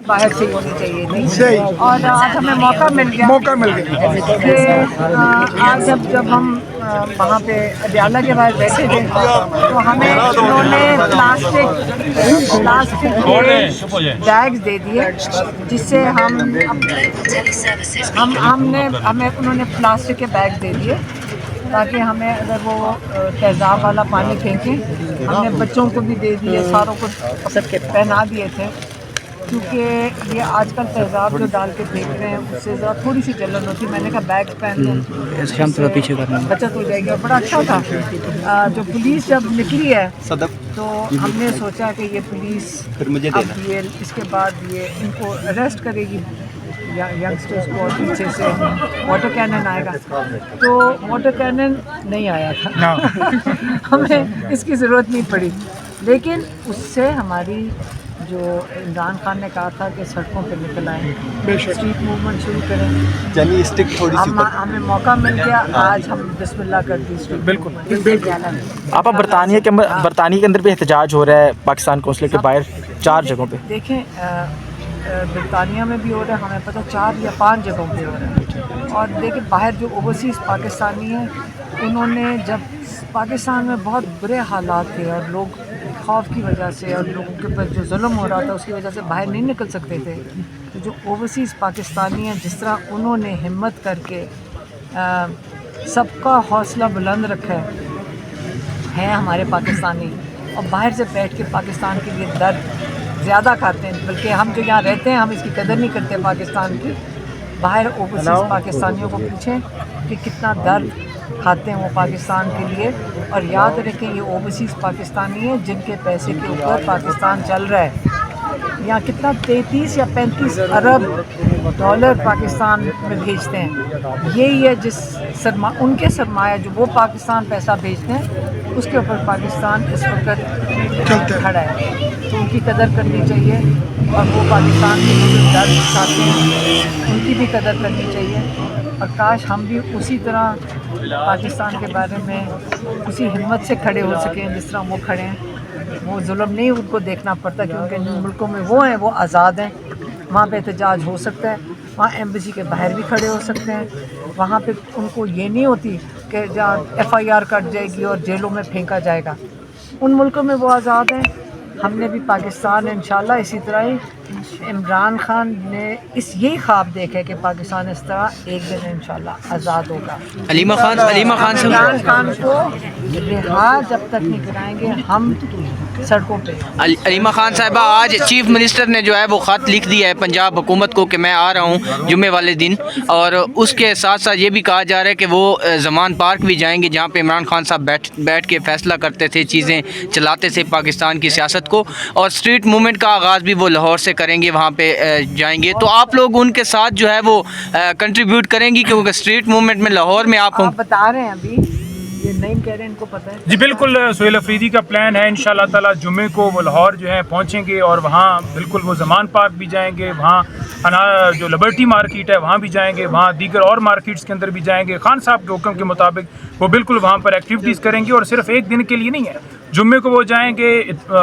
باہر سے ہونی چاہیے تھی، اور آج ہمیں موقع مل گیا کہ آج جب ہم وہاں پہ اڈیالہ کے باہر بیٹھے تھے تو ہمیں انہوں نے پلاسٹک کے بیگز دے دیے، جس سے ہمیں انہوں نے پلاسٹک کے بیگ دے دیے تاکہ ہمیں اگر وہ تیزاب والا پانی پھینکیں، ہم نے بچوں کو بھی دے دیے، ساروں کو سب کے پہنا دیے تھے، کیونکہ یہ آج کل تیزاب جو ڈال کے پھینک رہے ہیں اس سے ذرا تھوڑی سی جلن ہوتی ہے۔ میں نے کہا بیگ پہن لیں، بچت ہو جائے گی، اور بڑا اچھا تھا۔ جو پولیس جب نکلی ہے تو ہم نے سوچا کہ یہ پولیس اب یہ اس کے بعد یہ ان کو اریسٹ کرے گی ینگسٹرز کو، اور پیچھے سے واٹر کینن آئے گا، تو واٹر کینن نہیں آیا تھا ہمیں اس کی ضرورت نہیں پڑی، لیکن اس سے ہماری جو عمران خان نے کہا تھا کہ سڑکوں پہ نکل آئیں، اسٹریٹ موومنٹ شروع کریں، ہمیں موقع مل گیا، آج ہم بسم اللہ کر دی اسٹریٹ۔ بالکل آپ برطانیہ کے اندر بھی احتجاج ہو رہا ہے پاکستان قونصلیٹ کے باہر 4 جگہوں پہ۔ دیکھیں برطانیہ میں بھی ہو رہا ہے، ہمیں پتہ 4 یا 5 جگہوں پہ ہو رہا ہے، اور دیکھیں باہر جو اوورسیز پاکستانی ہیں انہوں نے جب پاکستان میں بہت برے حالات تھے اور لوگ خوف کی وجہ سے اور لوگوں کے اوپر جو ظلم ہو رہا تھا اس کی وجہ سے باہر نہیں نکل سکتے تھے، تو جو اوورسیز پاکستانی ہیں جس طرح انہوں نے ہمت کر کے سب کا حوصلہ بلند رکھا ہے ہمارے پاکستانی، اور باہر سے بیٹھ کے پاکستان کے لیے درد زیادہ کھاتے ہیں، بلکہ ہم جو یہاں رہتے ہیں ہم اس کی قدر نہیں کرتے پاکستان کی، باہر اوورسیز پاکستانیوں کو پوچھیں کہ کتنا درد کھاتے ہیں وہ پاکستان کے لیے، اور یاد رکھیں یہ اوورسیز پاکستانی ہیں جن کے پیسے کے اوپر پاکستان چل رہا ہے۔ یہاں کتنا 33 یا 35 ارب ڈالر پاکستان میں بھیجتے ہیں، یہی ہے جس ان کے سرمایہ جو وہ پاکستان پیسہ بھیجتے ہیں اس کے اوپر پاکستان اس وقت کھڑا ہے، تو ان کی قدر کرنی چاہیے، اور وہ پاکستان کے جو درد کھاتے ہیں ان کی بھی قدر کرنی چاہیے، اور کاش ہم بھی اسی طرح پاکستان کے بارے میں اسی ہمت سے کھڑے ہو سکیں جس طرح وہ کھڑے ہیں۔ وہ ظلم نہیں ان کو دیکھنا پڑتا، کیونکہ جن ملکوں میں وہ ہیں وہ آزاد ہیں، وہاں پہ احتجاج ہو سکتا ہے، وہاں ایمبیسی کے باہر بھی کھڑے ہو سکتے ہیں، وہاں پہ ان کو یہ نہیں ہوتی کہ جہاں FIR کٹ جائے گی اور جیلوں میں پھینکا جائے گا، ان ملکوں میں وہ آزاد ہیں۔ ہم نے بھی پاکستان انشاءاللہ اسی طرح ہی، عمران خان نے یہی خواب دیکھا ہے کہ پاکستان اس طرح ایک دن انشاءاللہ آزاد ہوگا۔ علیمہ خان عمران خان کو رہا جب تک نہیں کرائیں گے ہم سڑکوں پہ۔ علیمہ خان صاحبہ، آج چیف منسٹر نے جو ہے وہ خط لکھ دیا ہے پنجاب حکومت کو کہ میں آ رہا ہوں جمعے والے دن، اور اس کے ساتھ ساتھ یہ بھی کہا جا رہا ہے کہ وہ زمان پارک بھی جائیں گے جہاں پہ عمران خان صاحب بیٹھ کے فیصلہ کرتے تھے، چیزیں چلاتے تھے پاکستان کی سیاست کو، اور اسٹریٹ موومنٹ کا آغاز بھی وہ لاہور سے کریں گے، وہاں پہ جائیں گے، تو آپ لوگ ان کے ساتھ جو ہے وہ کنٹریبیوٹ کریں گی؟ کیونکہ اسٹریٹ موومنٹ میں لاہور میں آپ بتا رہے ہیں ابھی یہ نہیں کہہ رہے ہیں، ان کو پتہ ہے۔ جی بالکل، سہیل افریدی کا پلان ہے انشاءاللہ تعالی جمعے کو وہ لاہور جو ہے پہنچیں گے، اور وہاں بالکل وہ زمان پارک بھی جائیں گے، وہاں جو لبرٹی مارکیٹ ہے وہاں بھی جائیں گے، وہاں دیگر اور مارکیٹس کے اندر بھی جائیں گے۔ خان صاحب کے حکم کے مطابق وہ بالکل وہاں پر ایکٹیویٹیز کریں گے، اور صرف ایک دن کے لیے نہیں ہے، جمعے کو وہ جائیں گے،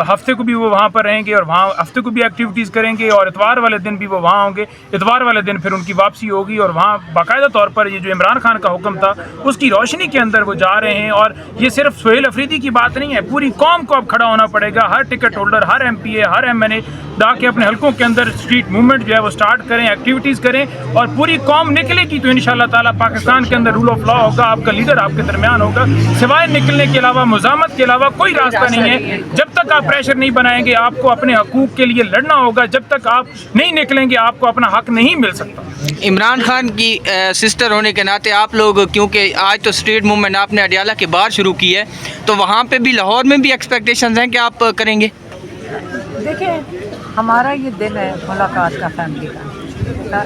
ہفتے کو بھی وہ وہاں پر رہیں گے، اور وہاں ہفتے کو بھی ایکٹیویٹیز کریں گے، اور اتوار والے دن بھی وہ وہاں ہوں گے۔ اتوار والے دن پھر ان کی واپسی ہوگی، اور وہاں باقاعدہ طور پر یہ جو عمران خان کا حکم تھا اس کی روشنی کے اندر وہ جا رہے ہیں، اور یہ صرف سہیل افریدی کی بات نہیں ہے، پوری قوم کو اب کھڑا ہونا پڑے گا، ہر ٹکٹ ہولڈر، ہر MPA، ہر MNA تاکہ اپنے حلقوں کے اندر اسٹریٹ موومنٹ جو ہے وہ سٹارٹ کریں، ایکٹیویٹیز کریں، اور پوری قوم نکلے گی تو انشاءاللہ تعالی پاکستان کے اندر رول آف لا ہوگا، آپ کا لیڈر آپ کے درمیان ہوگا۔ سوائے نکلنے کے علاوہ، مزاحمت کے علاوہ کوئی راستہ نہیں ہے۔ جب تک آپ پریشر نہیں بنائیں گے آپ کو اپنے حقوق کے لیے لڑنا ہوگا، جب تک آپ نہیں نکلیں گے آپ کو اپنا حق نہیں مل سکتا۔ عمران خان کی سسٹر ہونے کے ناطے آپ لوگ، کیونکہ آج تو اسٹریٹ موومنٹ آپ نے اڈیالہ کے باہر شروع کی ہے، تو وہاں پہ بھی لاہور میں بھی ایکسپیکٹیشنز ہیں کہ آپ کریں گے؟ دیکھیں ہمارا یہ دن ہے ملاقات کا، فیملی کا،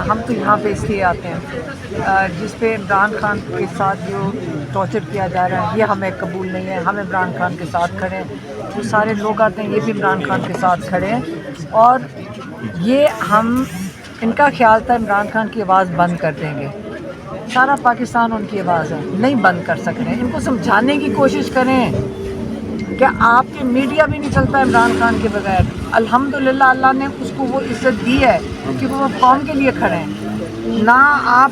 ہم تو یہاں پہ اس لیے آتے ہیں جس پہ عمران خان کے ساتھ جو ٹارچر کیا جا رہا ہے یہ ہمیں قبول نہیں ہے، ہم عمران خان کے ساتھ کھڑے ہیں، جو سارے لوگ آتے ہیں یہ بھی عمران خان کے ساتھ کھڑے ہیں، اور یہ ہم ان کا خیال تھا عمران خان کی آواز بند کر دیں گے، سارا پاکستان ان کی آواز ہے، نہیں بند کر سک رہے ہیں، ان کو سمجھانے کی کوشش کریں کہ آپ کے میڈیا بھی نہیں چلتا عمران خان کے بغیر، الحمدللہ اللہ نے اس کو وہ عزت دی ہے کہ وہ قوم کے لیے کھڑے ہیں. نہ آپ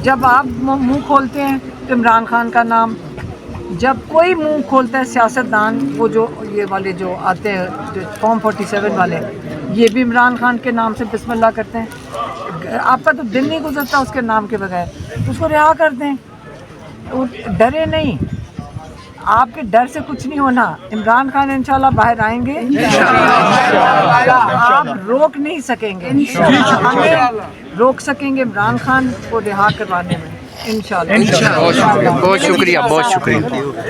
جب آپ منہ کھولتے ہیں تو عمران خان کا نام، جب کوئی منہ کھولتا ہے سیاستدان، وہ جو یہ والے جو آتے ہیں جو فارم 47 والے، یہ بھی عمران خان کے نام سے بسم اللہ کرتے ہیں. آپ کا تو دن نہیں گزرتا اس کے نام کے بغیر، اس کو رہا کر دیں. ڈرے نہیں، آپ کے ڈر سے کچھ نہیں ہونا. عمران خان انشاءاللہ باہر آئیں گے، آپ روک نہیں سکیں گے. ہمیں روک سکیں گے عمران خان کو رہا کروانے میں انشاءاللہ. بہت شکریہ، بہت شکریہ.